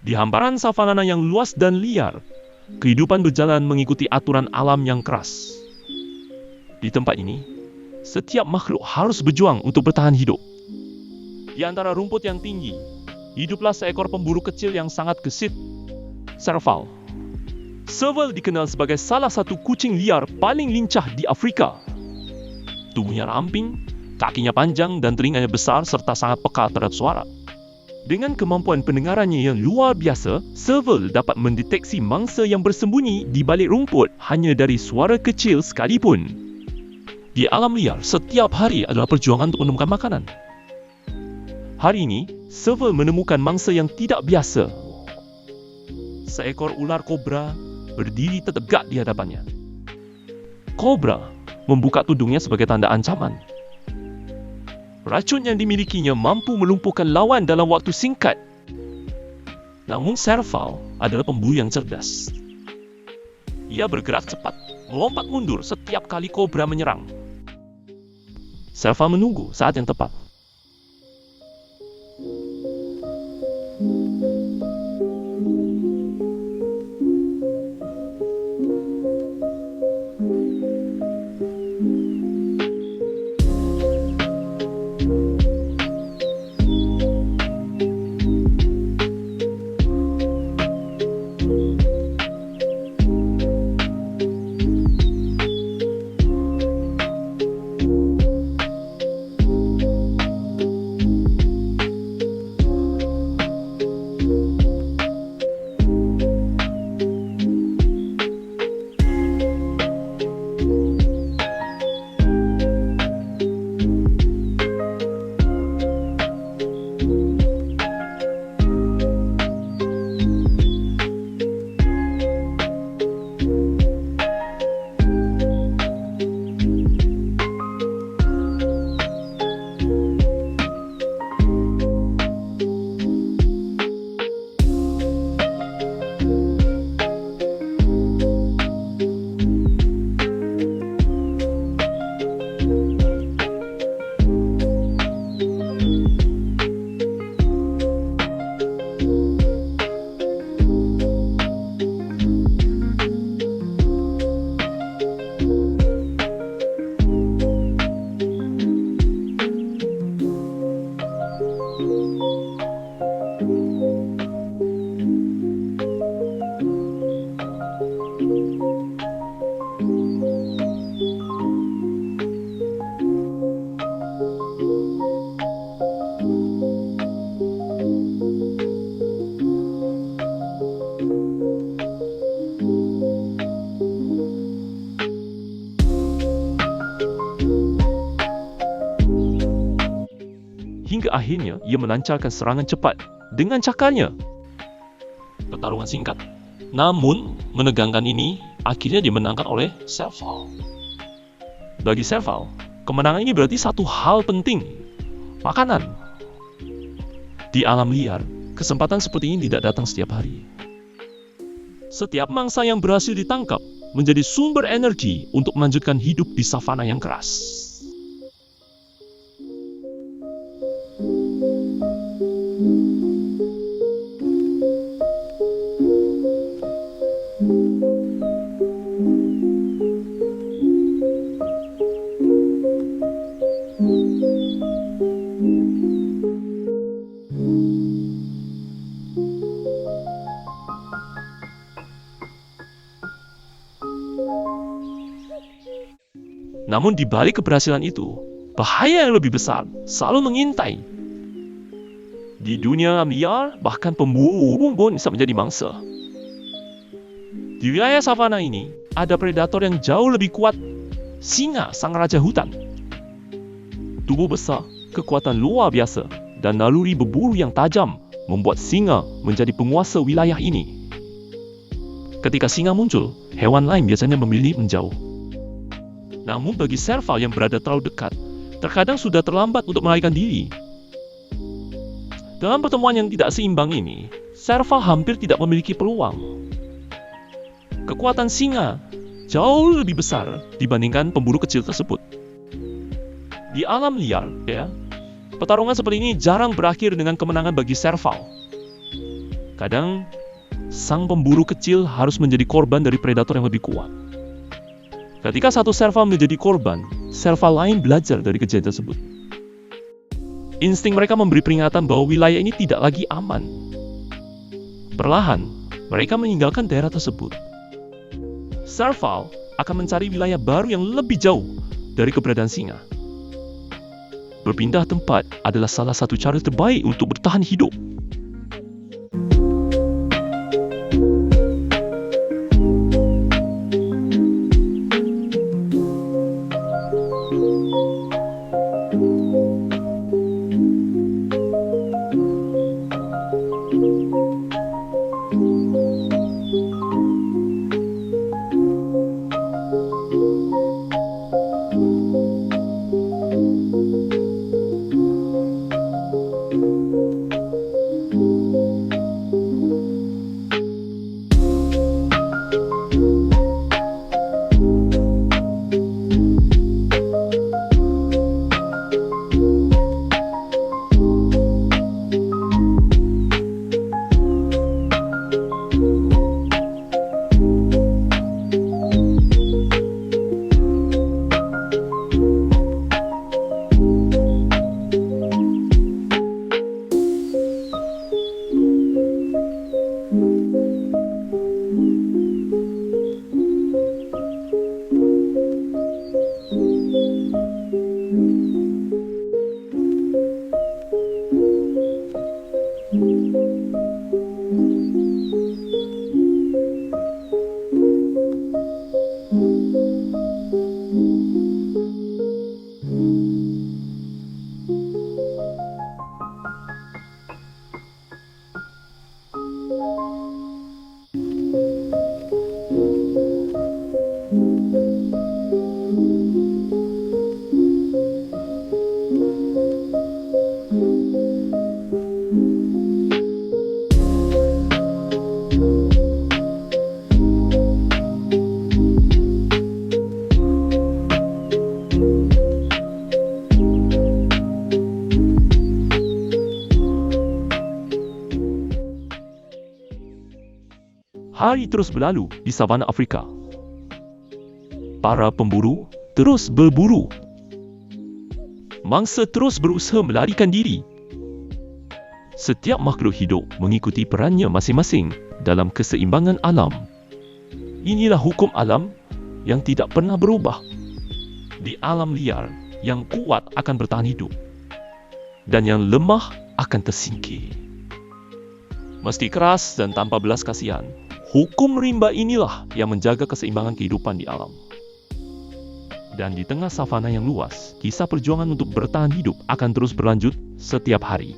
Di hamparan savana yang luas dan liar, kehidupan berjalan mengikuti aturan alam yang keras. Di tempat ini, setiap makhluk harus berjuang untuk bertahan hidup. Di antara rumput yang tinggi, hiduplah seekor pemburu kecil yang sangat gesit, Serval. Serval dikenal sebagai salah satu kucing liar paling lincah di Afrika. Tubuhnya ramping, kakinya panjang dan telinganya besar serta sangat peka terhadap suara. Dengan kemampuan pendengarannya yang luar biasa, Serval dapat mendeteksi mangsa yang bersembunyi di balik rumput hanya dari suara kecil sekalipun. Di alam liar, setiap hari adalah perjuangan untuk menemukan makanan. Hari ini, Serval menemukan mangsa yang tidak biasa. Seekor ular kobra berdiri tegak di hadapannya. Kobra membuka tudungnya sebagai tanda ancaman. Racun yang dimilikinya mampu melumpuhkan lawan dalam waktu singkat. Namun Serval adalah pemburu yang cerdas. Ia bergerak cepat, melompat mundur setiap kali kobra menyerang. Serval menunggu saat yang tepat. Hingga akhirnya ia melancarkan serangan cepat dengan cakarnya. Pertarungan singkat, namun menegangkan ini akhirnya dimenangkan oleh Serval. Bagi Serval, kemenangan ini berarti satu hal penting: makanan. Di alam liar, kesempatan seperti ini tidak datang setiap hari. Setiap mangsa yang berhasil ditangkap menjadi sumber energi untuk melanjutkan hidup di savana yang keras. Namun di balik keberhasilan itu, bahaya yang lebih besar selalu mengintai. Di dunia liar, bahkan pemburu pun bisa menjadi mangsa. Di wilayah savana ini, ada predator yang jauh lebih kuat, singa sang raja hutan. Tubuh besar, kekuatan luar biasa, dan naluri berburu yang tajam membuat singa menjadi penguasa wilayah ini. Ketika singa muncul, hewan lain biasanya memilih menjauh. Namun bagi Serval yang berada terlalu dekat, terkadang sudah terlambat untuk melarikan diri. Dalam pertemuan yang tidak seimbang ini, Serval hampir tidak memiliki peluang. Kekuatan singa jauh lebih besar dibandingkan pemburu kecil tersebut. Di alam liar, pertarungan seperti ini jarang berakhir dengan kemenangan bagi Serval. Kadang, sang pemburu kecil harus menjadi korban dari predator yang lebih kuat. Ketika satu serval menjadi korban, serval lain belajar dari kejadian tersebut. Insting mereka memberi peringatan bahwa wilayah ini tidak lagi aman. Perlahan, mereka meninggalkan daerah tersebut. Serval akan mencari wilayah baru yang lebih jauh dari keberadaan singa. Berpindah tempat adalah salah satu cara terbaik untuk bertahan hidup. Hari terus berlalu di savana Afrika. Para pemburu terus berburu. Mangsa terus berusaha melarikan diri. Setiap makhluk hidup mengikuti perannya masing-masing dalam keseimbangan alam. Inilah hukum alam yang tidak pernah berubah. Di alam liar, yang kuat akan bertahan hidup, dan yang lemah akan tersingkir. Meski keras dan tanpa belas kasihan, hukum rimba inilah yang menjaga keseimbangan kehidupan di alam. Dan di tengah savana yang luas, kisah perjuangan untuk bertahan hidup akan terus berlanjut setiap hari.